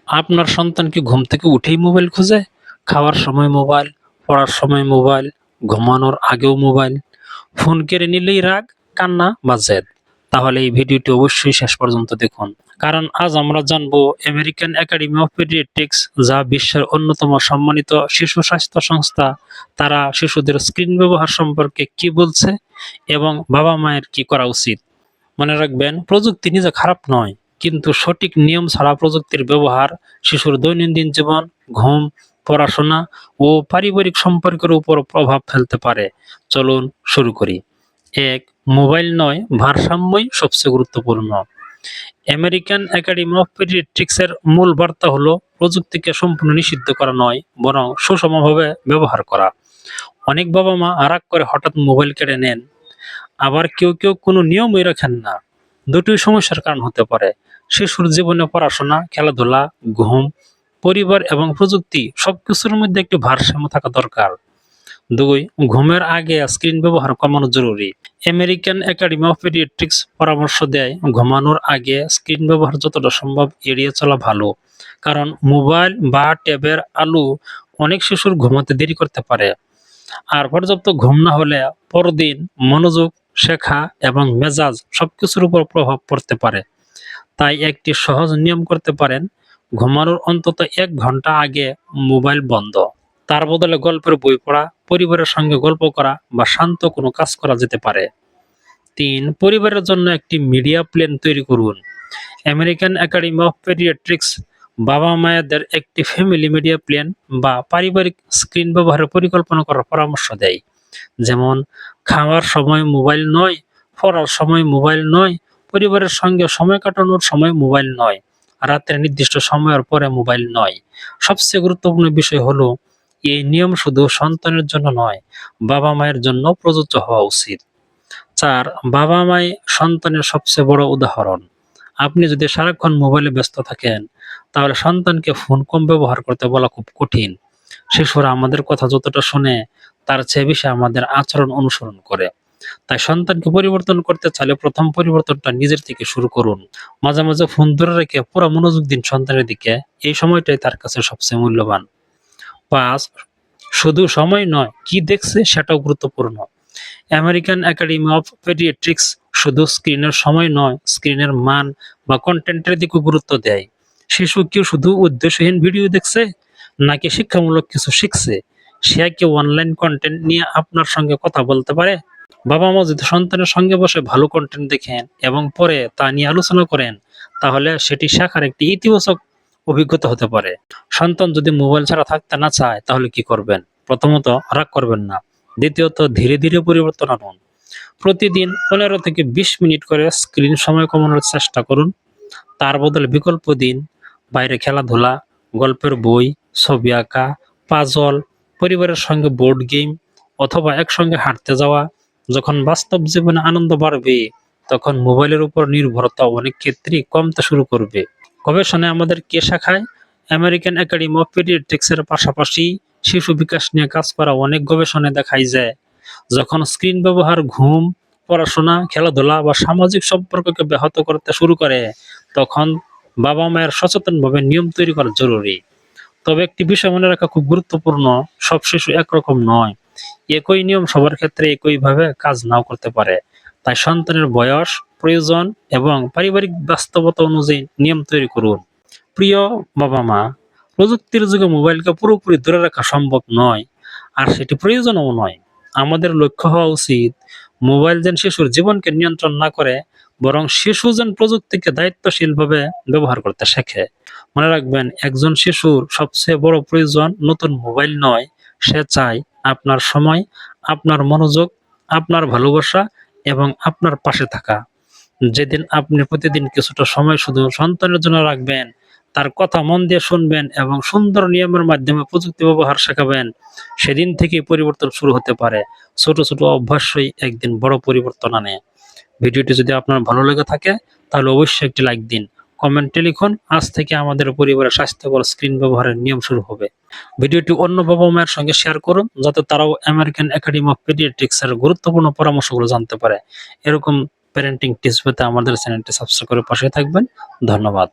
আপনার সন্তান কি ঘুম থেকে উঠেই মোবাইল খোঁজে? খাওয়ার সময় মোবাইল, পড়ার সময় মোবাইল, ঘুমানোর আগেও মোবাইল। ফোন কেড়ে নিলেই রাগ, কান্না বা জেদ। তাহলে এই ভিডিওটি অবশ্যই শেষ পর্যন্ত দেখুন। কারণ আজ আমরা জানবো আমেরিকান একাডেমি অফ পেডিয়াট্রিক্স, যা বিশ্বের অন্যতম সম্মানিত শিশু স্বাস্থ্য সংস্থা, তারা শিশুদের স্ক্রিন ব্যবহার সম্পর্কে কি বলছে এবং বাবা মায়ের কি করা উচিত। মনে রাখবেন, প্রযুক্তি নিজে খারাপ নয়, কিন্তু সঠিক নিয়ম ছাড়া প্রযুক্তির ব্যবহার শিশুর দৈনন্দিন জীবন, ঘুম, পড়াশোনা ও পারিবারিক সম্পর্কের উপর প্রভাব ফেলতে পারে। চলুন শুরু করি। ১. মোবাইল নয়, ভারসাম্যই সবচেয়ে গুরুত্বপূর্ণ। আমেরিকান একাডেমি অফ পেডিয়াট্রিক্সের মূল বার্তা হলো প্রযুক্তিকে সম্পূর্ণ নিষিদ্ধ করা নয়, বরং সুষমভাবে ব্যবহার করা। অনেক বাবা মা রাগ করে হঠাৎ মোবাইল কেড়ে নেন, আবার কেউ কেউ কোনো নিয়মই রাখেন না। দুটোই সমস্যার কারণ হতে পারে। শিশুর জীবনে পড়াশোনা, খেলাধুলা, ঘুম, পরিবার এবং প্রযুক্তি সবকিছুর মধ্যে একটি ভারসাম্য থাকা দরকার। ২. ঘুমের আগে স্ক্রিন ব্যবহার কমানো জরুরি। আমেরিকান একাডেমি অফ পেডিয়াট্রিক্স পরামর্শ দেয়, ঘুমানোর আগে স্ক্রিন ব্যবহার যতটা সম্ভব এড়িয়ে চলা ভালো। কারণ মোবাইল বা ট্যাবের আলো অনেক শিশুর ঘুমাতে দেরি করতে পারে। আর পর্যাপ্ত ঘুম না হলে পরদিন মনোযোগ, শেখা এবং মেজাজ সবকিছুর উপর প্রভাব পড়তে পারে। তাই একটি সহজ নিয়ম করতে পারেন, ঘুমানোর অন্তত ১ ঘন্টা আগে মোবাইল বন্ধ। তার বদলে গল্পের বই পড়া, পরিবারের সঙ্গে গল্প করা বা শান্ত কোনো কাজ করা যেতে পারে। ৩. পরিবারের জন্য একটি মিডিয়া প্ল্যান তৈরি করুন। আমেরিকান একাডেমি অফ পেডিয়াট্রিক্স বাবা মায়েদের একটি ফ্যামিলি মিডিয়া প্ল্যান বা পারিবারিক স্ক্রিন ব্যবহারের পরিকল্পনা করার পরামর্শ দেয়। যেমন, খাওয়ার সময় মোবাইল নয়, পড়ার সময় মোবাইল নয়, পরিবারের সঙ্গে সময় কাটানোর সময় মোবাইল নয়, রাতের নির্দিষ্ট সময়ের পরে মোবাইল নয়। সবচেয়ে গুরুত্বপূর্ণ বিষয় হলো, এই নিয়ম শুধু সন্তানের জন্য নয়, বাবা মায়ের জন্য প্রযোজ্য হওয়া উচিত। ৪. বাবা মাই সন্তানের সবচেয়ে বড় উদাহরণ। আপনি যদি সারাক্ষণ মোবাইলে ব্যস্ত থাকেন, তাহলে সন্তানকে ফোন কম ব্যবহার করতে বলা খুব কঠিন। শিশুরা আমাদের কথা যতটা শোনে, তার চেয়ে বেশি আমাদের আচরণ অনুসরণ করে। তাই সন্তানকে পরিবর্তন করতে চাইলে প্রথম পরিবর্তনটা নিজের থেকে শুরু করুন। মাঝে মাঝে ফোন দূরে রেখে পুরো মনোযোগ দিন সন্তানের দিকে। এই সময়টাই তার কাছে সবচেয়ে মূল্যবান। ৫. শুধু সময় নয়, কি দেখছে সেটাও গুরুত্বপূর্ণ। আমেরিকান একাডেমি অফ পেডিয়াট্রিক্স শুধু স্ক্রিনের সময় নয়, স্ক্রিনের মান বা কন্টেন্টের দিকেও গুরুত্ব দেয়। শিশু কি শুধু উদ্দেশ্যহীন ভিডিও দেখছে, নাকি শিক্ষামূলক কিছু শিখছে? সে কি অনলাইন কন্টেন্ট নিয়ে আপনার সঙ্গে কথা বলতে পারে? বাবা মা যদি সন্তানের সঙ্গে বসে ভালো কন্টেন্ট দেখেন এবং পরে তা নিয়ে আলোচনা করেন, তাহলে সেটি শেখার একটি ইতিবাচক অভিজ্ঞতা হতে পারে। সন্তান যদি মোবাইল ছাড়া থাকতে না চায়, তাহলে কি করবেন? প্রথমত, রাগ করবেন না। দ্বিতীয়ত, ধীরে ধীরে পরিবর্তন আনুন। প্রতিদিন ১৫ থেকে ২০ মিনিট করে স্ক্রিন সময় কমানোর চেষ্টা করুন। তার বদলে বিকল্প দিন। বাইরে খেলাধুলা, গল্পের বই, ছবি আঁকা, পাজল, পরিবারের সঙ্গে বোর্ড গেম অথবা একসঙ্গে হাঁটতে যাওয়া। যখন বাস্তব জীবনে আনন্দ বাড়বে, তখন মোবাইলের উপর নির্ভরতা অনেক ক্ষেত্রেই কমতে শুরু করবে। গবেষণায় আমাদের কে শেখায়? আমেরিকান একাডেমি অফ পেডিয়াট্রিক্সের পাশাপাশি শিশু বিকাশ নিয়ে কাজ করা অনেক গবেষণায় দেখায় যে, যখন স্ক্রিন ব্যবহার ঘুম, পড়াশোনা, খেলাধুলা বা সামাজিক সম্পর্ককে ব্যাহত করতে শুরু করে, তখন বাবা মায়ের সচেতনভাবে নিয়ম তৈরি করা জরুরি। তবে একটি বিষয় মনে রাখা খুব গুরুত্বপূর্ণ, সব শিশু একরকম নয়। একই নিয়ম সবার ক্ষেত্রে একইভাবে কাজ নাও করতে পারে। তাই সন্তানের বয়স, প্রয়োজন এবং পারিবারিক বাস্তবতা অনুযায়ী নিয়ম তৈরি করুন। প্রিয় বাবা মা, প্রযুক্তির যুগে মোবাইলকে পুরোপুরি দূরে রাখা সম্ভব নয়, আর সেটি প্রয়োজনও নয়। আমাদের লক্ষ্য হওয়া উচিত, মোবাইল যেন শিশুর জীবনকে নিয়ন্ত্রণ না করে, বরং শিশু যেন প্রযুক্তিকে দায়িত্বশীলভাবে ব্যবহার করতে শেখে। মনে রাখবেন, একজন শিশুর সবচেয়ে বড় প্রয়োজন নতুন মোবাইল নয়, সে চায় আপনার সময়, আপনার মনোযোগ, আপনার ভালোবাসা এবং আপনার পাশে থাকা। যেদিন আপনি প্রতিদিন কিছুটা সময় শুধু সন্তানের জন্য রাখবেন, তার কথা মন দিয়ে শুনবেন এবং সুন্দর নিয়মের মাধ্যমে প্রযুক্তি ব্যবহার শেখাবেন, সেদিন থেকেই পরিবর্তন শুরু হতে পারে। ছোট ছোট অভ্যাসই একদিন বড় পরিবর্তন আনে। ভিডিওটি যদি আপনার ভালো লেগে থাকে, তাহলে অবশ্যই একটি লাইক দিন। কমেন্টে লিখুন, আজ থেকে আমাদের পরিবারে স্বাস্থ্যকর স্ক্রিন ব্যবহারের নিয়ম শুরু হবে। ভিডিওটি অন্য বাবা মায়ের সঙ্গে শেয়ার করুন, যাতে তারাও আমেরিকান একাডেমি অফ পেডিয়াট্রিক্স এর গুরুত্বপূর্ণ পরামর্শগুলো জানতে পারে। এরকম প্যারেন্টিং টিপস পেতে আমাদের চ্যানেলটি সাবস্ক্রাইব করে পাশে থাকবেন। ধন্যবাদ।